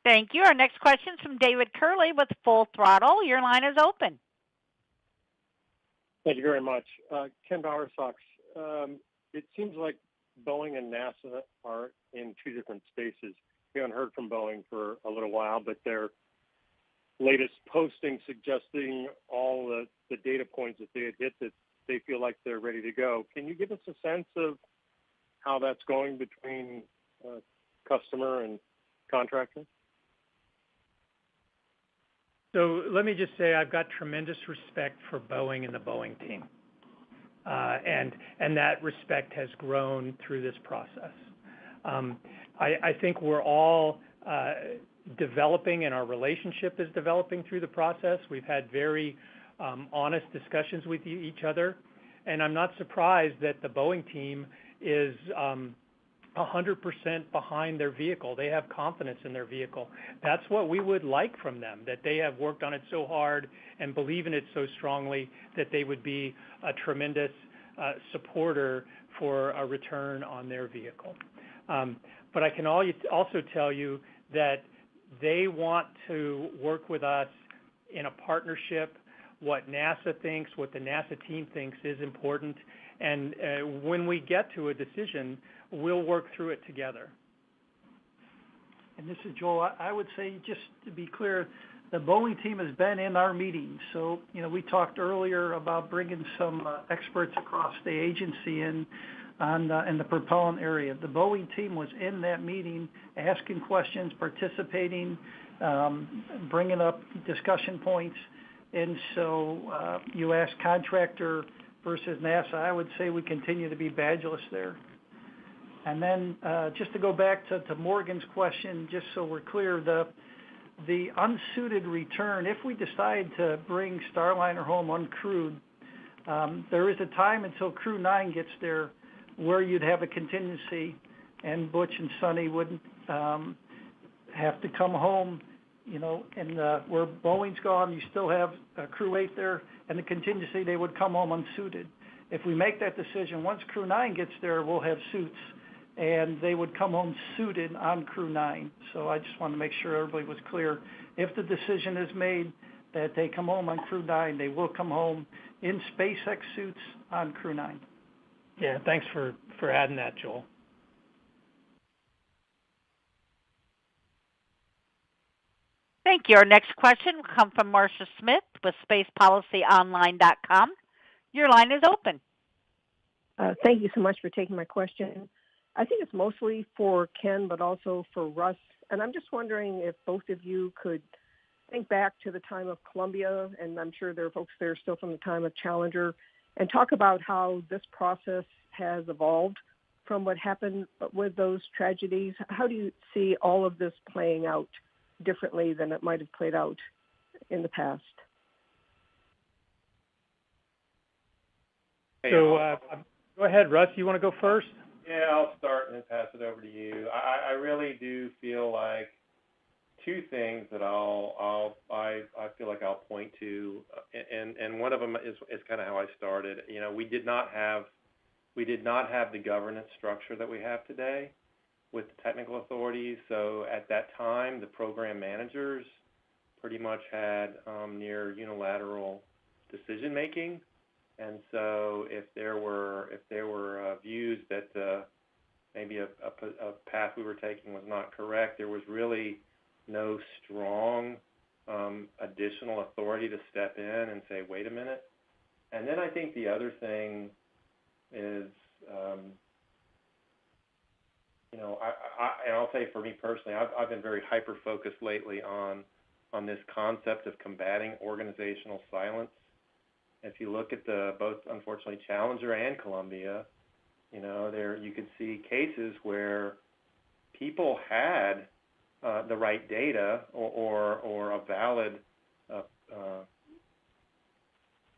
Thank you. Our next question is from David Curley with Full Throttle. Your line is open. Thank you very much. Ken Bowersox, it seems like Boeing and NASA are in two different spaces. We haven't heard from Boeing for a little while, but their latest posting suggesting all the data data points that they had hit that they feel like they're ready to go. Can you give us a sense of how that's going between customer and contractor? So let me just say I've got tremendous respect for Boeing and the Boeing team. And that respect has grown through this process. I think we're all developing, and our relationship is developing through the process. We've had very honest discussions with each other, and I'm not surprised that the Boeing team is 100% behind their vehicle. They have confidence in their vehicle. That's what we would like from them, that they have worked on it so hard and believe in it so strongly that they would be a tremendous supporter for a return on their vehicle. But I can also tell you that they want to work with us in a partnership. What NASA thinks, what the NASA team thinks is important. And when we get to a decision, we'll work through it together. And this is Joel. I would say, just to be clear, the Boeing team has been in our meetings. So, we talked earlier about bringing some experts across the agency in the propellant area. The Boeing team was in that meeting, asking questions, participating, bringing up discussion points. And so you asked contractor versus NASA. I would say we continue to be badgeless there. And then just to go back to Morgan's question, just so we're clear, the unsuited return, if we decide to bring Starliner home uncrewed, there is a time until Crew 9 gets there where you'd have a contingency, and Butch and Sonny would have to come home, and where Boeing's gone, you still have Crew 8 there, and the contingency, they would come home unsuited. If we make that decision, once Crew 9 gets there, we'll have suits, and they would come home suited on Crew 9. So I just want to make sure everybody was clear. If the decision is made that they come home on Crew 9, they will come home in SpaceX suits on Crew 9. Yeah, thanks for adding that, Joel. Thank you. Our next question will come from Marcia Smith with SpacePolicyOnline.com. Your line is open. Thank you so much for taking my question. I think it's mostly for Ken, but also for Russ. And I'm just wondering if both of you could think back to the time of Columbia, and I'm sure there are folks there still from the time of Challenger, and talk about how this process has evolved from what happened with those tragedies. How do you see all of this playing out differently than it might have played out in the past? So go ahead, Russ. You want to go first? Yeah, I'll start and then pass it over to you. I really do feel like two things that I feel like I'll point to, and one of them is kind of how I started. We did not have the governance structure that we have today with the technical authorities. So at that time, the program managers pretty much had near unilateral decision making. And so if there were views that maybe a path we were taking was not correct, there was really no strong additional authority to step in and say, wait a minute. And then I think the other thing is, and I'll say for me personally, I've been very hyper-focused lately on this concept of combating organizational silence. If you look at both, unfortunately, Challenger and Columbia, there you could see cases where people had the right data or a valid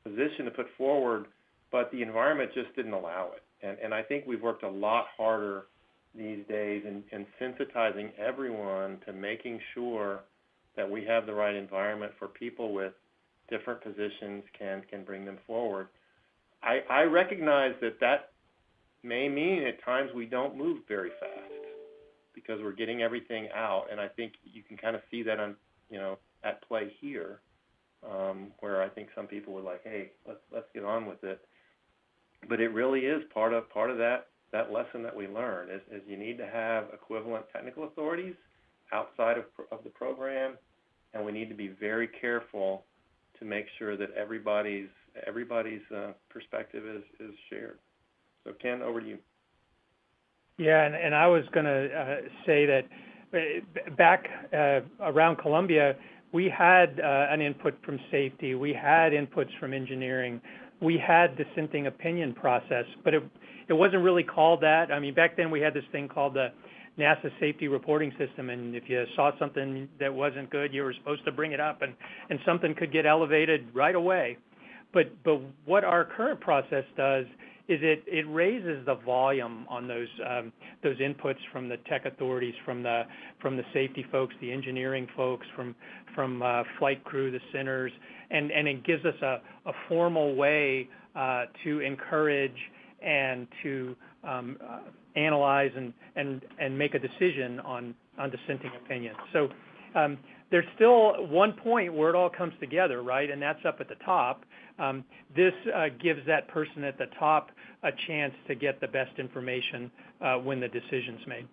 position to put forward, but the environment just didn't allow it. And I think we've worked a lot harder these days in sensitizing everyone to making sure that we have the right environment for people with different positions can bring them forward. I recognize that may mean at times we don't move very fast because we're getting everything out, and I think you can kind of see that at play here, where I think some people were like, hey, let's get on with it. But it really is part of that lesson that we learned is you need to have equivalent technical authorities outside of the program, and we need to be very careful to make sure that everybody's everybody's perspective is shared. So Ken, over to you. Yeah, and I was going to say that back around Columbia, we had an input from safety, we had inputs from engineering, we had dissenting opinion process, but it wasn't really called that. I mean, back then we had this thing called the NASA Safety Reporting System, and if you saw something that wasn't good, you were supposed to bring it up, and something could get elevated right away. But what our current process does is it raises the volume on those inputs from the tech authorities, from the safety folks, the engineering folks, from flight crew, the centers, and it gives us a formal way to encourage and to analyze and make a decision on dissenting opinions. So there's still one point where it all comes together, right? And that's up at the top. This gives that person at the top a chance to get the best information when the decision's made.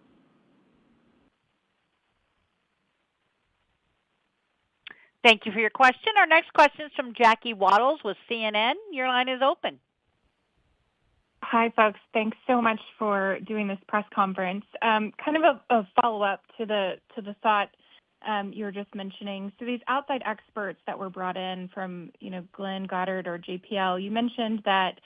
Thank you for your question. Our next question is from Jackie Wattles with CNN. Your line is open. Hi, folks. Thanks so much for doing this press conference. Kind of a follow-up to the thought you were just mentioning. So these outside experts that were brought in from, Glenn Goddard or JPL, you mentioned that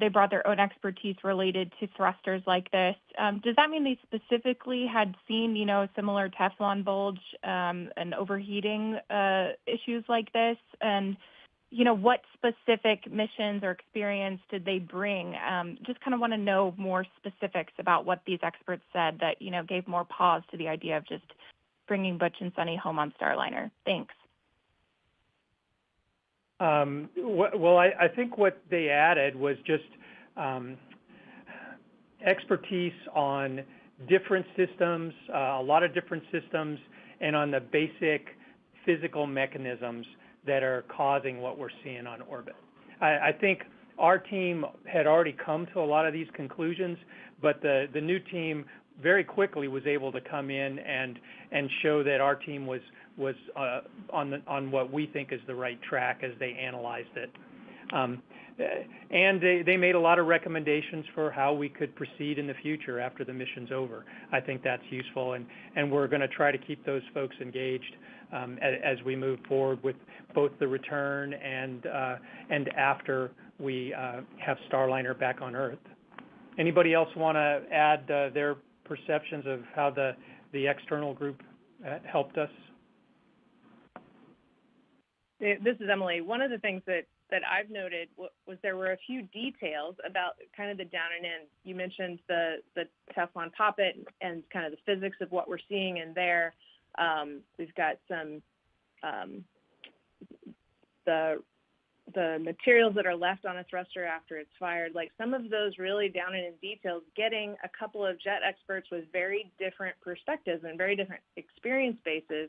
they brought their own expertise related to thrusters like this. Does that mean they specifically had seen, similar Teflon bulge and overheating issues like this? And, what specific missions or experience did they bring? Just kind of want to know more specifics about what these experts said that, gave more pause to the idea of just bringing Butch and Sunny home on Starliner. Thanks. Well, I think what they added was just expertise on different systems, a lot of different systems, and on the basic physical mechanisms that are causing what we're seeing on orbit. I think our team had already come to a lot of these conclusions, but the new team very quickly was able to come in and show that our team was on what we think is the right track as they analyzed it. And they made a lot of recommendations for how we could proceed in the future after the mission's over. I think that's useful, and we're going to try to keep those folks engaged as we move forward with both the return and after we have Starliner back on Earth. Anybody else want to add their perceptions of how the external group helped us? This is Emily. One of the things that I've noted was there were a few details about kind of the down and in. You mentioned the Teflon poppet and kind of the physics of what we're seeing in there. We've got some the materials that are left on a thruster after it's fired, like some of those really down and in details, getting a couple of jet experts with very different perspectives and very different experience bases,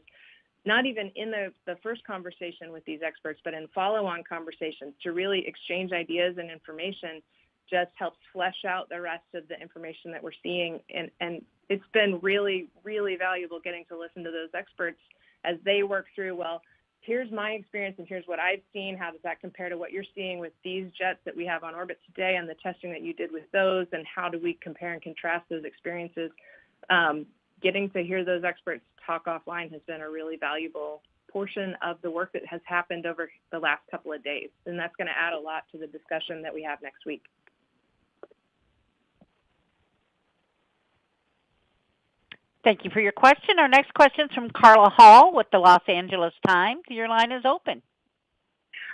not even in the first conversation with these experts, but in follow-on conversations to really exchange ideas and information just helps flesh out the rest of the information that we're seeing. And it's been really, really valuable getting to listen to those experts as they work through, well, here's my experience and here's what I've seen. How does that compare to what you're seeing with these jets that we have on orbit today and the testing that you did with those, and how do we compare and contrast those experiences? Getting to hear those experts talk offline has been a really valuable portion of the work that has happened over the last couple of days, and that's going to add a lot to the discussion that we have next week. Thank you for your question. Our next question is from Carla Hall with the Los Angeles Times. Your line is open.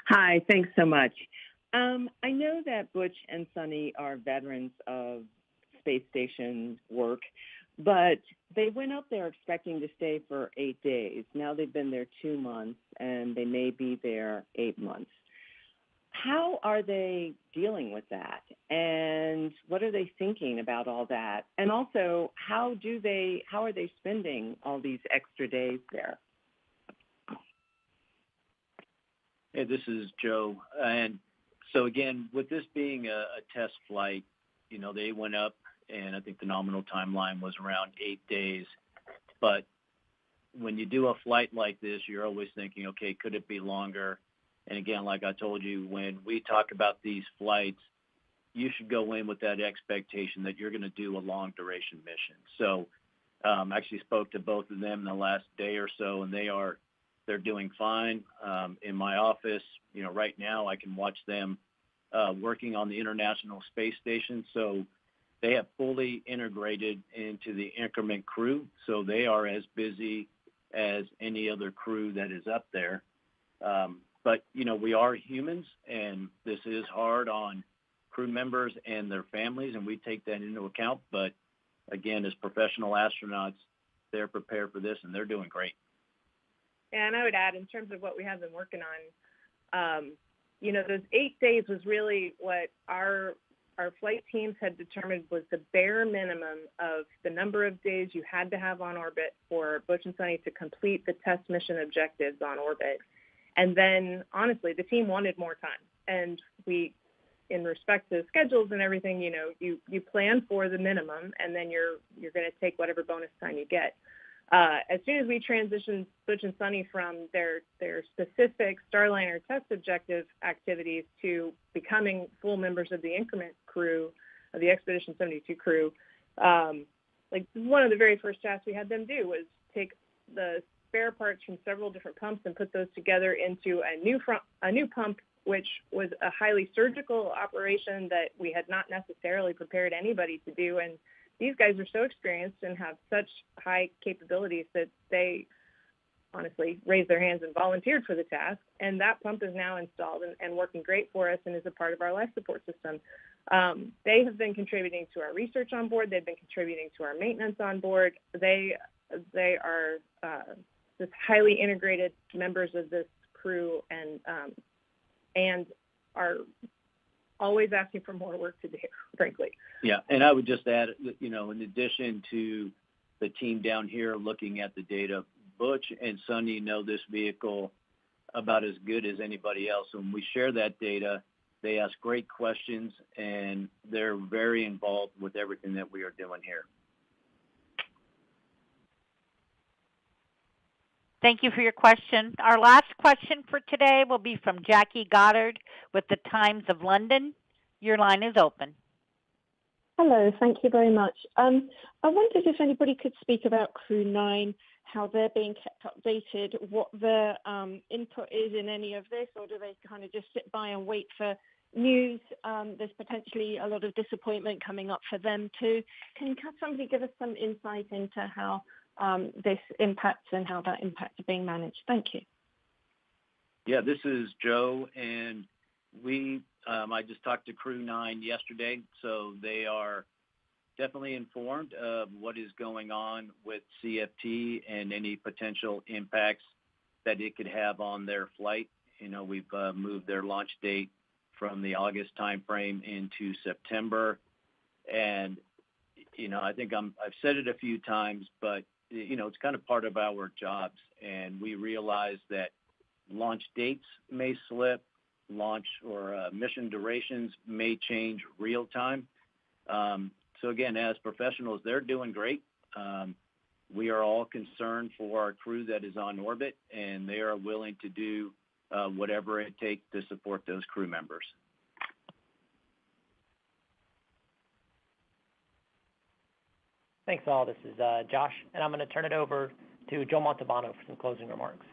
Hi, thanks so much. I know that Butch and Sunny are veterans of space station work, but they went up there expecting to stay for 8 days. Now they've been there 2 months, and they may be there 8 months. How are they dealing with that? And what are they thinking about all that? And also, how are they spending all these extra days there? Hey, this is Joe. And so again, with this being a test flight, they went up, and I think the nominal timeline was around 8 days. But when you do a flight like this, you're always thinking, okay, could it be longer? And again, like I told you, when we talk about these flights, you should go in with that expectation that you're going to do a long duration mission. So I actually spoke to both of them in the last day or so, and they're doing fine. In my office, right now I can watch them working on the International Space Station. So they have fully integrated into the increment crew. So they are as busy as any other crew that is up there. But, we are humans, and this is hard on crew members and their families, and we take that into account. But again, as professional astronauts, they're prepared for this, and they're doing great. And I would add, in terms of what we have been working on, those 8 days was really what our flight teams had determined was the bare minimum of the number of days you had to have on orbit for Butch and Sunny to complete the test mission objectives on orbit. And then, honestly, the team wanted more time. And we, in respect to schedules and everything, you plan for the minimum, and then you're going to take whatever bonus time you get. As soon as we transitioned Butch and Sunny from their specific Starliner test objective activities to becoming full members of the increment crew, of the Expedition 72 crew, one of the very first tasks we had them do was take the spare parts from several different pumps and put those together into a new pump, which was a highly surgical operation that we had not necessarily prepared anybody to do. And these guys are so experienced and have such high capabilities that they honestly raised their hands and volunteered for the task. And that pump is now installed and working great for us and is a part of our life support system. They have been contributing to our research on board. They've been contributing to our maintenance on board. They are just highly integrated members of this crew and are always asking for more work to do, frankly. Yeah, and I would just add, in addition to the team down here looking at the data, Butch and Sunny know this vehicle about as good as anybody else. When we share that data, they ask great questions, and they're very involved with everything that we are doing here. Thank you for your question. Our last question for today will be from Jackie Goddard with the Times of London. Your line is open. Hello, thank you very much. I wondered if anybody could speak about Crew 9, how they're being kept updated, what their input is in any of this, or do they kind of just sit by and wait for news? There's potentially a lot of disappointment coming up for them too. Can somebody give us some insight into how this impacts and how that impact is being managed? Thank you. Yeah, this is Joe, and I just talked to Crew 9 yesterday, so they are definitely informed of what is going on with CFT and any potential impacts that it could have on their flight. We've moved their launch date from the August timeframe into September, and I think I've said it a few times, but it's kind of part of our jobs, and we realize that launch dates may slip, launch or mission durations may change real time. So again, as professionals, they're doing great. We are all concerned for our crew that is on orbit, and they are willing to do whatever it takes to support those crew members. Thanks all. This is Josh, and I'm going to turn it over to Joe Montalbano for some closing remarks.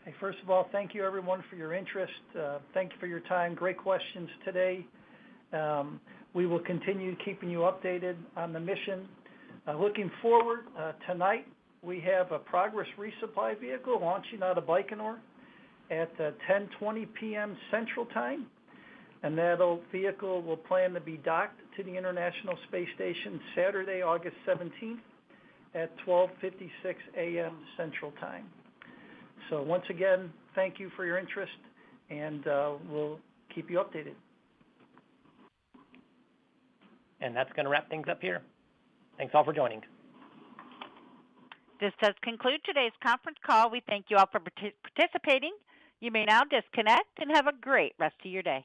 Hey, first of all, thank you everyone for your interest. Thank you for your time. Great questions today. We will continue keeping you updated on the mission. Looking forward, tonight we have a Progress resupply vehicle launching out of Baikonur at 10:20 p.m. Central Time. And that vehicle will plan to be docked to the International Space Station Saturday, August 17th at 12:56 a.m. Central Time. So once again, thank you for your interest, and we'll keep you updated. And that's going to wrap things up here. Thanks all for joining. This does conclude today's conference call. We thank you all for participating. You may now disconnect and have a great rest of your day.